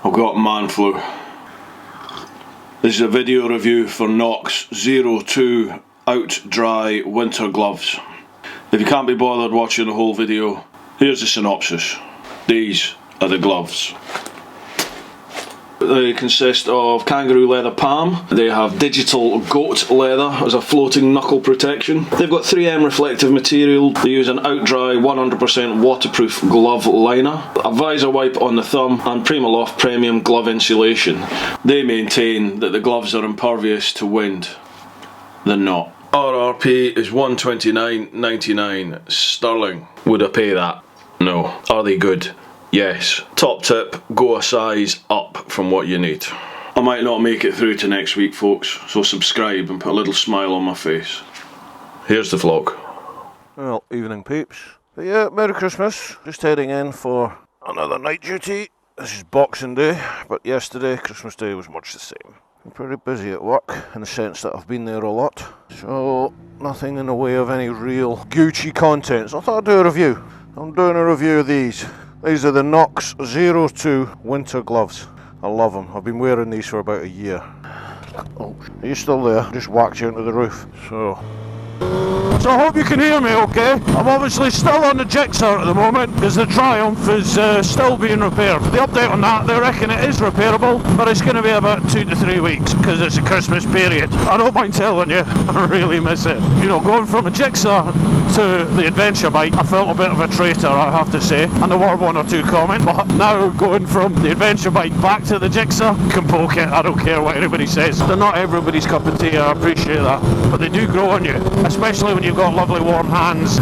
I've got man flu. This is a video review for Knox Zero 2 Outdry Winter Gloves. If you can't be bothered watching the whole video, here's the synopsis. These are the gloves. They consist of kangaroo leather palm. They have digital goat leather as a floating knuckle protection. They've got 3M reflective material. They use an Outdry 100% waterproof glove liner, a visor wipe on the thumb, and Primaloft premium glove insulation. They maintain that the gloves are impervious to wind. They're not. RRP is $129.99 sterling. Would I pay that? No. Are they good? Yes. Top tip, go a size up from what you need. I might not make it through to next week, folks, so subscribe and put a little smile on my face. Here's the vlog. Well, evening peeps. But yeah, Merry Christmas. Just heading in for another night duty. This is Boxing Day, but yesterday, Christmas Day, was much the same. I'm pretty busy at work, in the sense that I've been there a lot. So, nothing in the way of any real Gucci content. So I thought I'd do a review. I'm doing a review of these. These are the Knox Zero 2 Winter Gloves. I love them. I've been wearing these for about a year. Oh, are you still there? Just whacked you into the roof. So I hope you can hear me okay. I'm obviously still on the jigsaw at the moment because the Triumph is still being repaired. The update on that, they reckon it is repairable, but it's going to be about 2 to 3 weeks because it's a Christmas period. I don't mind telling you, I really miss it. You know, going from a jigsaw to the adventure bike, I felt a bit of a traitor, I have to say, and there were 1 or 2 comments, but now going from the adventure bike back to the jigsaw, can poke it, I don't care what anybody says. They're not everybody's cup of tea, I appreciate that, but they do grow on you, especially when you've got lovely warm hands.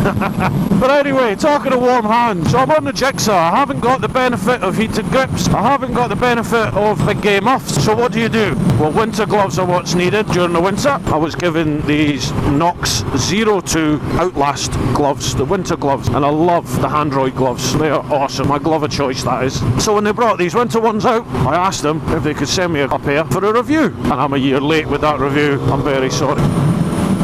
But anyway, talking of warm hands, so I'm on the jigsaw. I haven't got the benefit of heated grips. I haven't got the benefit of big gay muffs. So what do? Well, winter gloves are what's needed during the winter. I was given these Knox Zero 2 Outlast gloves, the winter gloves, and I love the Handroid gloves. They are awesome. My glove of choice, that is. So when they brought these winter ones out, I asked them if they could send me a pair for a review. And I'm a year late with that review. I'm very sorry.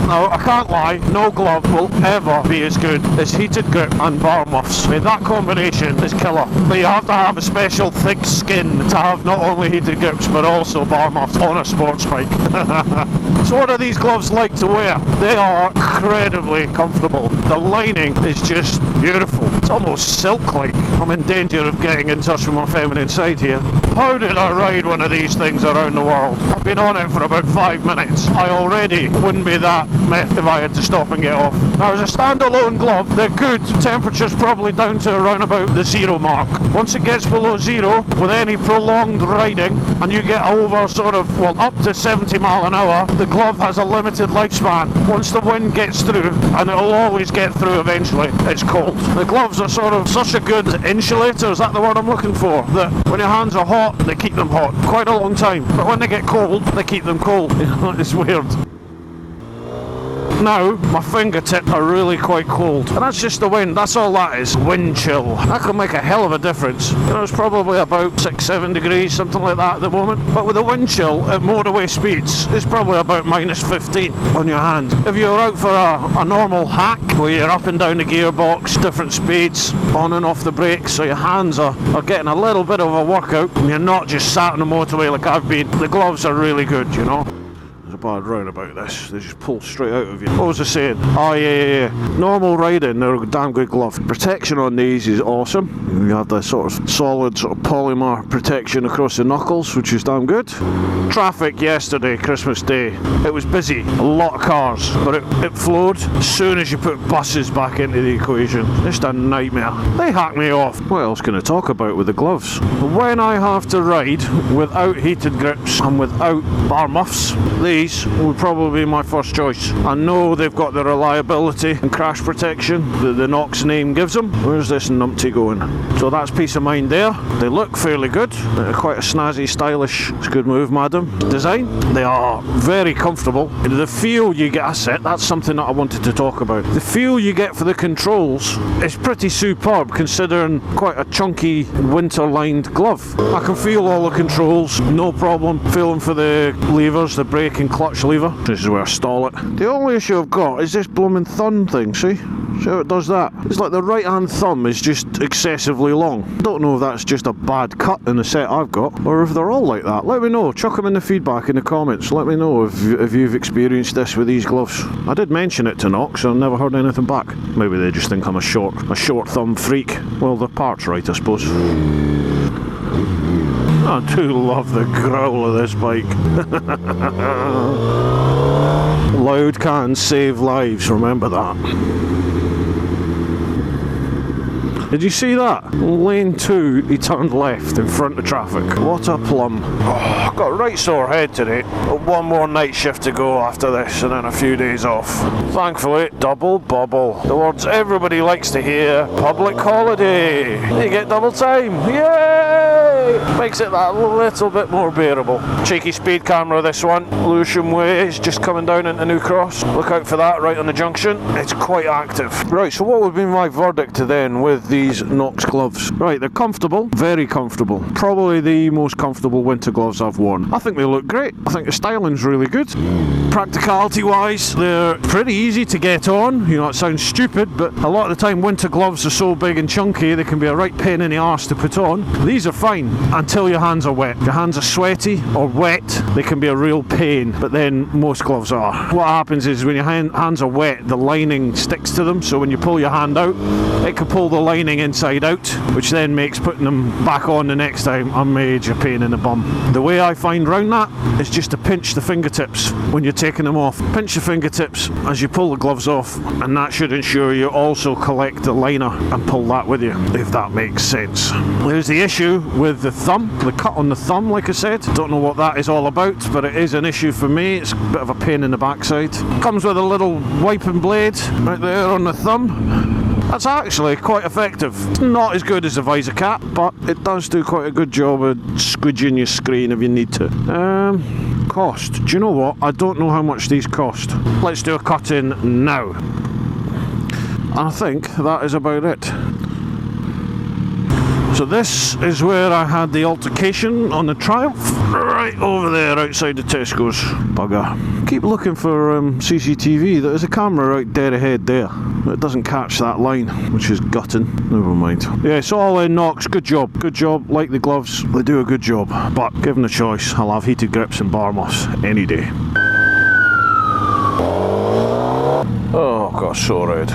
Now, I can't lie, no glove will ever be as good as heated grip and bar muffs. I mean, that combination is killer. But you have to have a special thick skin to have not only heated grips but also bar muffs on a sports bike. So what are these gloves like to wear? They are incredibly comfortable. The lining is just beautiful. It's almost silk-like. I'm in danger of getting in touch with my feminine side here. How did I ride one of these things around the world? I've been on it for about 5 minutes. I already wouldn't be that meth if I had to stop and get off. Now, as a standalone glove, they're good. Temperature's probably down to around about the 0 mark. Once it gets below 0, with any prolonged riding, and you get over sort of, well, up to 70 mile an hour, the glove has a limited lifespan. Once the wind gets through, and it'll always get through eventually, it's cold. The gloves are sort of such a good insulator, is that the word I'm looking for? That when your hands are hot, they keep them hot quite a long time. But when they get cold, they keep them cold. It's weird. Now, my fingertips are really quite cold, and that's just the wind, that's all that is, wind chill. That can make a hell of a difference. You know, it's probably about 6-7 degrees, something like that at the moment, but with the wind chill at motorway speeds, it's probably about -15 on your hand. If you're out for a normal hack, where you're up and down the gearbox, different speeds, on and off the brakes, so your hands are getting a little bit of a workout, and you're not just sat on the motorway like I've been, the gloves are really good, you know. A bad round about this, they just pull straight out of you. What was I saying? Oh yeah. Normal riding, they're a damn good glove. Protection on these is awesome. You have the sort of solid sort of polymer protection across the knuckles, which is damn good. Traffic yesterday, Christmas Day, it was busy, a lot of cars, but it flowed as soon as you put buses back into the equation. Just a nightmare. They hacked me off. What else can I talk about with the gloves? When I have to ride without heated grips and without bar muffs, these would probably be my first choice. I know they've got the reliability and crash protection that the Knox name gives them. Where's this numpty going? So that's peace of mind there. They look fairly good. They're quite a snazzy, stylish, it's a good move, madam, design. They are very comfortable. The feel you get, that's something that I wanted to talk about. The feel you get for the controls is pretty superb, considering quite a chunky winter-lined glove. I can feel all the controls, no problem. Feeling for the levers, the brake and clutch lever. This is where I stall it. The only issue I've got is this blooming thumb thing, see? See how it does that? It's like the right hand thumb is just excessively long. Don't know if that's just a bad cut in the set I've got, or if they're all like that. Let me know. Chuck them in the feedback in the comments. Let me know if you've experienced this with these gloves. I did mention it to Knox, and never heard anything back. Maybe they just think I'm a short thumb freak. Well, the part's right, I suppose. I do love the growl of this bike. Loud cans save lives, remember that. Did you see that? Lane 2, he turned left in front of traffic. What a plum. Oh, I've got a right sore head today. Got one more night shift to go after this and then a few days off. Thankfully, double bubble. The words everybody likes to hear. Public holiday. You get double time. Yay! Makes it that little bit more bearable. Cheeky speed camera this one. Lewisham Way is just coming down into New Cross. Look out for that right on the junction. It's quite active. Right, so what would be my verdict to then with these Knox gloves? Right, they're comfortable, very comfortable. Probably the most comfortable winter gloves I've worn. I think they look great. I think the styling's really good. Practicality wise, they're pretty easy to get on. You know, it sounds stupid, but a lot of the time winter gloves are so big and chunky they can be a right pain in the arse to put on. These are fine until your hands are wet. If your hands are sweaty or wet, they can be a real pain, but then most gloves are. What happens is when your hands are wet, the lining sticks to them, so when you pull your hand out, it can pull the lining inside out, which then makes putting them back on the next time a major pain in the bum. The way I find round that is just to pinch the fingertips when you're taking them off. Pinch your fingertips as you pull the gloves off, and that should ensure you also collect the liner and pull that with you, if that makes sense. There's the issue with the thumb, the cut on the thumb, like I said. Don't know what that is all about, but it is an issue for me. It's a bit of a pain in the backside. Comes with a little wiping blade right there on the thumb. That's actually quite effective. It's not as good as a visor cap, but it does do quite a good job of squidging your screen if you need to. Cost. Do you know what? I don't know how much these cost. Let's do a cut in now. I think that is about it. So this is where I had the altercation on the Triumph, right over there outside the Tesco's. Bugger. Keep looking for CCTV. There's a camera right dead ahead there. It doesn't catch that line, which is gutting. Never mind. Yeah, it's all in Knox. Good job. Good job. Like the gloves, they do a good job. But given the choice, I'll have heated grips and bar muffs any day. Oh, got so red.